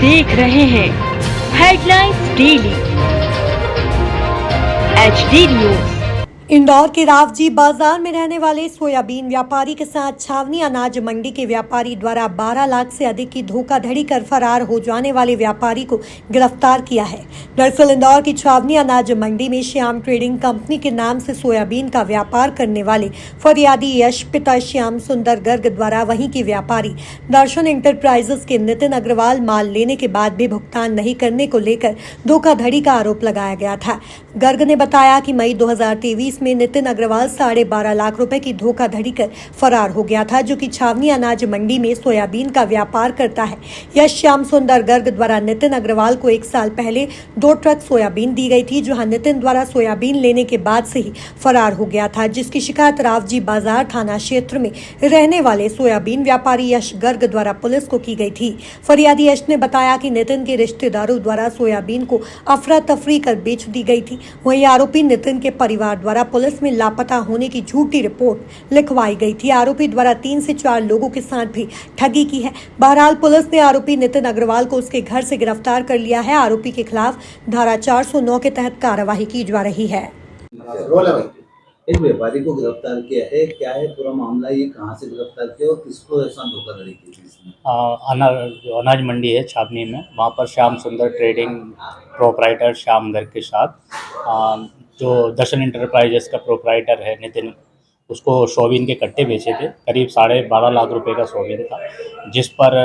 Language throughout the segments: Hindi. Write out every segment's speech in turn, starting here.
देख रहे हैं headlines daily HD news. Indore के रावजी बाजार में रहने वाले सोयाबीन व्यापारी के साथ छावनी अनाज मंडी के व्यापारी द्वारा 12 लाख से अधिक की धोखाधड़ी कर फरार हो जाने वाले व्यापारी को गिरफ्तार किया है। दरअसल इंदौर की छावनी अनाज मंडी में श्याम ट्रेडिंग कंपनी के नाम से सोयाबीन का व्यापार करने वाले फरियादी यश पिता श्याम सुंदर गर्ग द्वारा वहीं के व्यापारी दर्शन इंटरप्राइजेस के नितिन अग्रवाल माल लेने के बाद भी भुगतान नहीं करने को लेकर धोखाधड़ी का आरोप लगाया गया था। गर्ग ने बताया कि मई 2023 में नितिन अग्रवाल 12.5 लाख रुपए की धोखाधड़ी कर फरार हो गया था, जो कि छावनी अनाज मंडी में सोयाबीन का व्यापार करता है। यह श्याम सुंदर गर्ग द्वारा नितिन अग्रवाल को 1 साल पहले 2 ट्रक सोयाबीन दी गई थी, जहां नितिन द्वारा सोयाबीन लेने के बाद से ही फरार हो गया था, जिसकी शिकायत रावजी बाजार थाना क्षेत्र में रहने वाले सोयाबीन व्यापारी यश गर्ग द्वारा पुलिस को की गई थी। फरियादी यश ने बताया कि नितिन के रिश्तेदारों द्वारा सोयाबीन को अफरा तफरी कर बेच दी गई थी। वहीं आरोपी नितिन के परिवार द्वारा पुलिस में लापता होने की झूठी रिपोर्ट लिखवाई गई थी। आरोपी द्वारा 3 से 4 लोगों के साथ भी ठगी की है। बहरहाल पुलिस ने आरोपी नितिन अग्रवाल को उसके घर से गिरफ्तार कर लिया है। आरोपी के खिलाफ धारा 409 के तहत कार्रवाई की जा रही है। एक व्यापारी को गिरफ्तार किया है, क्या है पूरा मामला, ये कहाँ से गिरफ्तार किया और किसको ऐसा धोखाधड़ी की थी इसने? अनाज मंडी है छावनी में, वहाँ पर श्याम सुंदर ट्रेडिंग प्रोपराइटर श्याम गर्ग के साथ जो दर्शन इंटरप्राइजेस का प्रोपराइटर है नितिन, उसको सोयाबीन के कट्टे बेचे थे। करीब 12.5 लाख रुपए का सोयाबीन था, जिस पर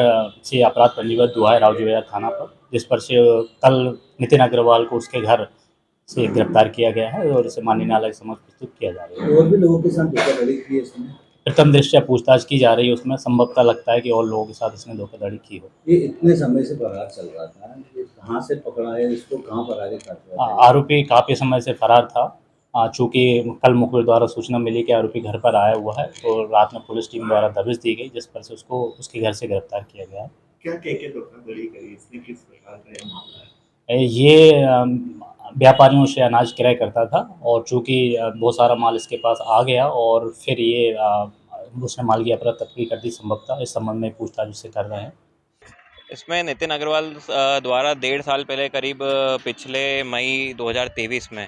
से अपराध पंजीबद्ध हुआ है रावजी बाजार थाना पर, जिस पर से कल नितिन अग्रवाल को उसके घर से गिरफ्तार किया गया है और इसे माननीय न्यायालय के समक्ष प्रस्तुत किया जा रहा है। और भी लोगों के साथ धोखाधड़ी की है इसने? प्रथम दृष्टया पूछताछ की जा रही है, उसमें संभवतः लगता है कि और लोगों के साथ इसने धोखाधड़ी की हो। ये इतने समय से फरार चल रहा था, ये कहाँ से पकड़ा है, इसको कहाँ फरार करता है? आरोपी काफ़ी समय से फरार था। चूँकि कल मुखबिर द्वारा सूचना मिली कि आरोपी घर पर आया हुआ है, तो रात में पुलिस टीम द्वारा दबिश दी गई, जिस पर से उसको उसके घर से गिरफ्तार किया गया है। क्या धोखाधड़ी करी इसने, किस प्रकार का ये मामला है? ये व्यापारियों से अनाज क्रय करता था और चूँकि बहुत सारा माल इसके पास आ गया और फिर ये उसने माल की अफरा तफरी कर दी। संभवतः इस संबंध में पूछताछ उससे कर रहे हैं। इसमें नितिन अग्रवाल द्वारा 1.5 साल पहले करीब पिछले मई 2023 में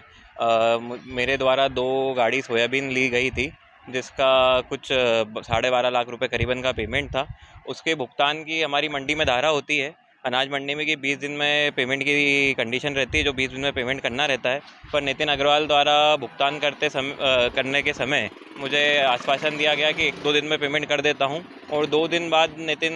मेरे द्वारा 2 गाड़ी सोयाबीन ली गई थी, जिसका कुछ 12.5 लाख रुपए करीबन का पेमेंट था। उसके भुगतान की हमारी मंडी में धारा होती है अनाज मंडी में कि 20 दिन में पेमेंट की कंडीशन रहती है, जो 20 दिन में पेमेंट करना रहता है। पर नितिन अग्रवाल द्वारा भुगतान करने के समय मुझे आश्वासन दिया गया कि 1-2 दिन में पेमेंट कर देता हूं, और 2 दिन बाद नितिन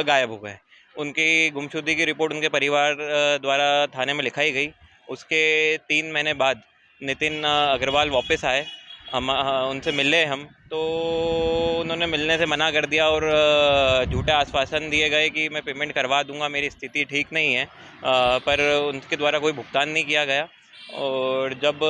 गायब हो गए। उनकी गुमशुदगी की रिपोर्ट उनके परिवार द्वारा थाने में लिखाई गई। उसके 3 महीने बाद नितिन अग्रवाल वापस आए, हम उनसे मिले हम, तो उन्होंने मिलने से मना कर दिया और झूठे आश्वासन दिए गए कि मैं पेमेंट करवा दूंगा, मेरी स्थिति ठीक नहीं है, पर उनके द्वारा कोई भुगतान नहीं किया गया। और जब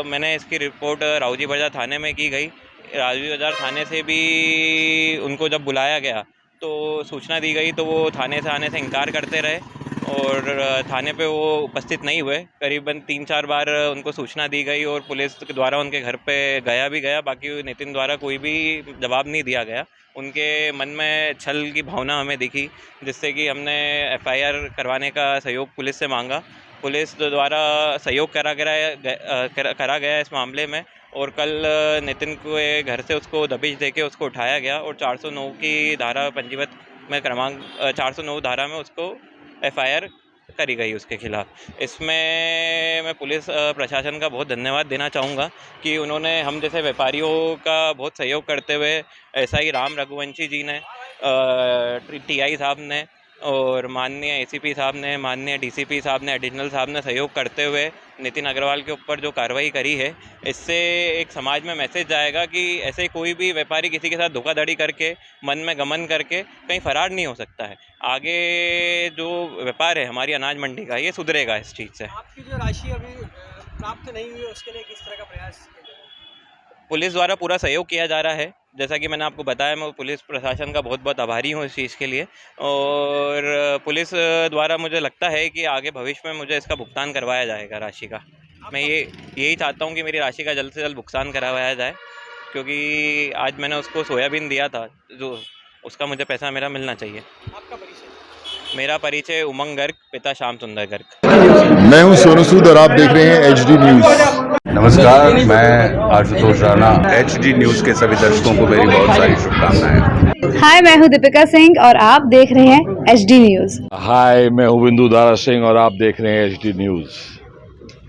मैंने इसकी रिपोर्ट रावजी बाजार थाने में की गई, रावजी बाजार थाने से भी उनको जब बुलाया गया तो सूचना दी गई, तो वो थाने से आने से इनकार करते रहे और थाने पे वो उपस्थित नहीं हुए। करीबन 3-4 बार उनको सूचना दी गई और पुलिस के द्वारा उनके घर पे गया, बाकी नितिन द्वारा कोई भी जवाब नहीं दिया गया। उनके मन में छल की भावना हमें दिखी, जिससे कि हमने FIR करवाने का सहयोग पुलिस से मांगा। पुलिस द्वारा सहयोग करा गया इस मामले में, और कल नितिन के घर से उसको दबिश देके उसको उठाया गया और 409 की धारा पंजीबद्ध में क्रमांक 409 धारा में उसको FIR करी गई उसके खिलाफ। इसमें मैं पुलिस प्रशासन का बहुत धन्यवाद देना चाहूँगा कि उन्होंने हम जैसे व्यापारियों का बहुत सहयोग करते हुए SI राम रघुवंशी जी ने, TI साहब ने और माननीय ACP साहब ने, माननीय DCP साहब ने, एडिशनल साहब ने सहयोग करते हुए नितिन अग्रवाल के ऊपर जो कार्रवाई करी है, इससे एक समाज में मैसेज जाएगा कि ऐसे कोई भी व्यापारी किसी के साथ धोखाधड़ी करके, मन में गमन करके कहीं फरार नहीं हो सकता है। आगे जो व्यापार है हमारी अनाज मंडी का, ये सुधरेगा इस चीज़ से। आपकी जो राशि अभी प्राप्त नहीं हुई, उसके लिए किस तरह का प्रयास? पुलिस द्वारा पूरा सहयोग किया जा रहा है। जैसा कि मैंने आपको बताया, मैं पुलिस प्रशासन का बहुत बहुत आभारी हूँ इस चीज़ के लिए, और पुलिस द्वारा मुझे लगता है कि आगे भविष्य में मुझे इसका भुगतान करवाया जाएगा राशि का। मैं यही चाहता हूँ कि मेरी राशि का जल्द से जल्द भुगतान करवाया जाए, क्योंकि आज मैंने उसको सोयाबीन दिया था, जो उसका मुझे पैसा मेरा मिलना चाहिए। आपका परिचय? मेरा परिचय उमंग गर्ग, पिता श्याम सुंदर गर्ग। मैं हूं सोनू सूद और आप देख रहे हैं HD न्यूज। नमस्कार, मैं आशुतोष राणा। HD न्यूज के सभी दर्शकों को मेरी बहुत सारी शुभकामनाएं। हाय, मैं हूं दीपिका सिंह और आप देख रहे हैं HD न्यूज। हाय, मैं हूं बिंदु दारा सिंह और आप देख रहे हैं HD न्यूज।